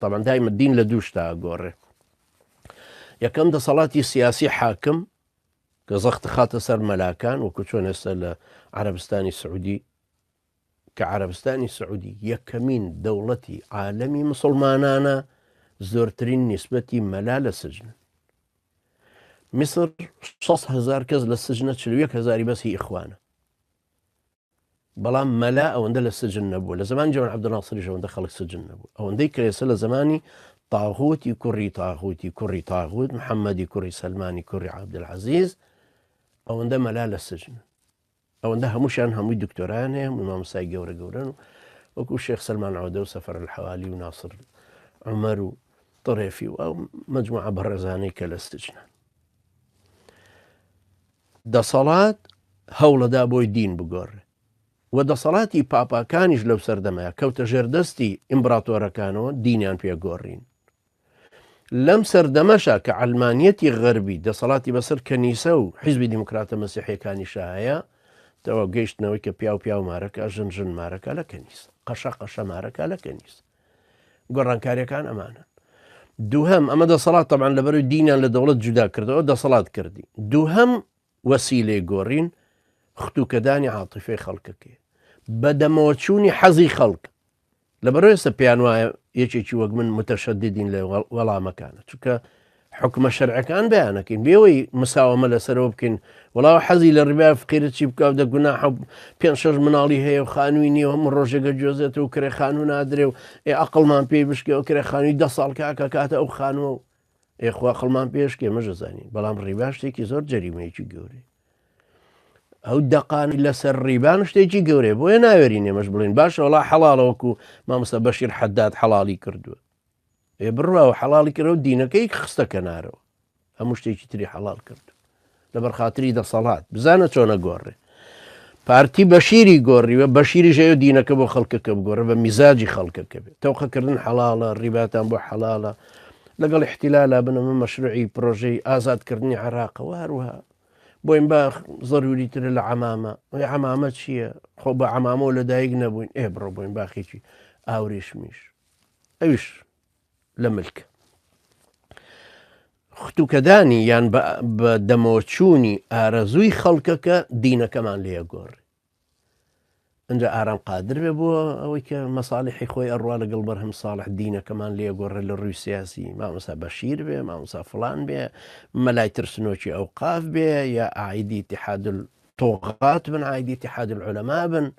طبعا دائما الدين لدوش تاقوري يكم ده صلاتي سياسي حاكم كزخت خاطر سر ملاكان وكتشون هسه عربستاني السعودي كعربستاني السعودي يكمين دولتي عالمي مسلمانانا زورترين نسبتي ملالة سجن مصر 6,000 كز للسجن 1,000 بس هي إخوانه بلام ملا أو عند السجن نبوه لزمان جمال عبد الناصر جو دخل السجن نبوه أو عندي كريسة زماني طاغوت يكري طاغوت يكري طاغوت محمد يكري سلمان يكري عبد العزيز أو عنده ملا للسجن أو عندها مش أنهم دكتورانهم وإمام ساي جورة جوران وكو الشيخ سلمان عودة وسفر الحوالي وناصر عمر وطريفي أو مجموعة برزاني كالسجن دا صلاة هولا دا بوي دين بقور ودا صلاتي بابا كانش لو سردما كوتا جردستي امبراطورة كانوا دينيان فيها قورين لم سردمشا كعلمانيتي غربي دا صلاتي بصر كنيسة وحزب ديمقراطة مسيحية كان شاهية توا قيشت نويك بياو ماركة جن ماركة لكنيسة قشا ماركة لكنيسة قران كاريا كان أمانا دوهم أما دا صلاة طبعا لبرو دينيان لدولة جدا كردو دا صلاة كردي دوهم وسيلة قورين اختو كداني عاطفي خلقك بدموتشوني حزي خلق لبرو يسا بيانوا يجي وقت من متشددين ولا مكان شكا حكم الشرع كان بيانك بيوي مساومة لسروب كن ولا حزي للربا فقيرة شبكا ودا قناح بينشر منالي هي وخانويني وهم الرجاء جوزت وكري خانو نادري اقل ما بيبشكي وكري خانوي دصال كاكا او خانو اخوا اقل ما بيشكي مجزاني بلام الرباش تيكي زور جريمة يجي قوري او دقان لسر ريبان شتيجي قوري بوين ناوريني مش بلين باش ولا حلال وكو ما مسا بشير حداد حلالي كردو بروا حلالي كردو دينك ايك خستا كنارو هموش تيجي تري حلال كردو لبر خاطري دا صلاة بزانا چونا قوري بارتي بشيري قوري بشيري جايو دينك بو خلقك بقوري بمزاجي خلقك توقع كردن حلالة الرباتان بو حلالة لقل احتلالة بنا من مشروعي بروجي آزاد كردني عراق واروها بوين باخ ضروري ترى العمامة عمامة شيء خب عمامة ولا دايقنا بوين برو بوين باخي شيء أوريش مش أيش لملك اختو كداني يعني بدموتشوني أرزوي خلقك دينا كمان لي أقول انجا آرام قادر ببو اويك مصالح خوي أروال قلبرهم صالح دينا كمان لي أقول للروي السياسي ما مسا بشير به ما مسا فلان به ملاي ترسنوشي أوقاف به يا عايدي اتحاد الطغاة بن عايدي اتحاد العلماء بن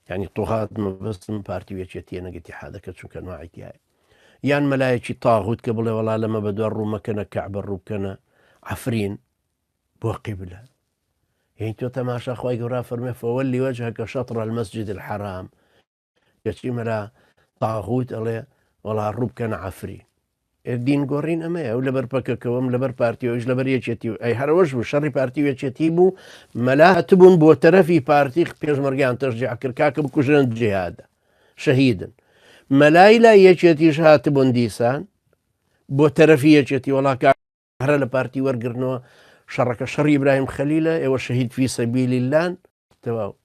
يعني طغاة بس من بارتي ويتشتينا اتحادك شو كان ما عيتي هاي يعني ملايكي طاغوت قبل ولا لما بدو الروم كان كعب الروم كان عفرين بوقبله يعني تو تماشى أخوي قرا فرمي فولي وجهك شطر المسجد الحرام يتشي ملا طاغوت عليه ولا الروب كان عفرين الدين قورين أما ولا بربكك ولا بربارتي ولا بريتشتي أي هروج وشر بارتي ويتشتي بو ملا تبون بو ترفي بارتي بيج مرجان ترجع كركاك بكوجن الجهاد شهيدا ملاي لا يتشتي شهات بون ديسان بو ترفي يتشتي ولا كهر لبارتي ورقرنوا شرك شر إبراهيم خليله إيوه شهيد في سبيل الله تواو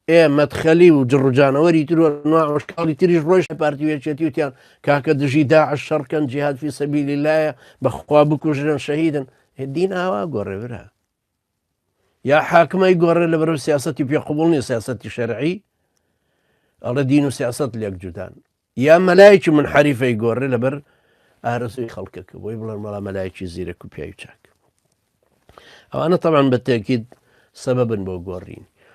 إيه مدخلي وجرجان وري تلو أنواع وشكالي تريج رويش بارتي ويتشتي وتيان كاكا دجي داعش شر كان جهاد في سبيل الله بخوابك وجران شهيدا الدين هوا قرر برها يا حاكم يقرر لبرو سياستي في قبولني سياستي شرعي الله دين وسياسة ليك جدان يا ملايك منحرفة يقرر لبر أرسي خلقك ويبلا ملا ملايك زيرك وبيايتشاك أنا طبعا بالتأكيد سببا بوغورين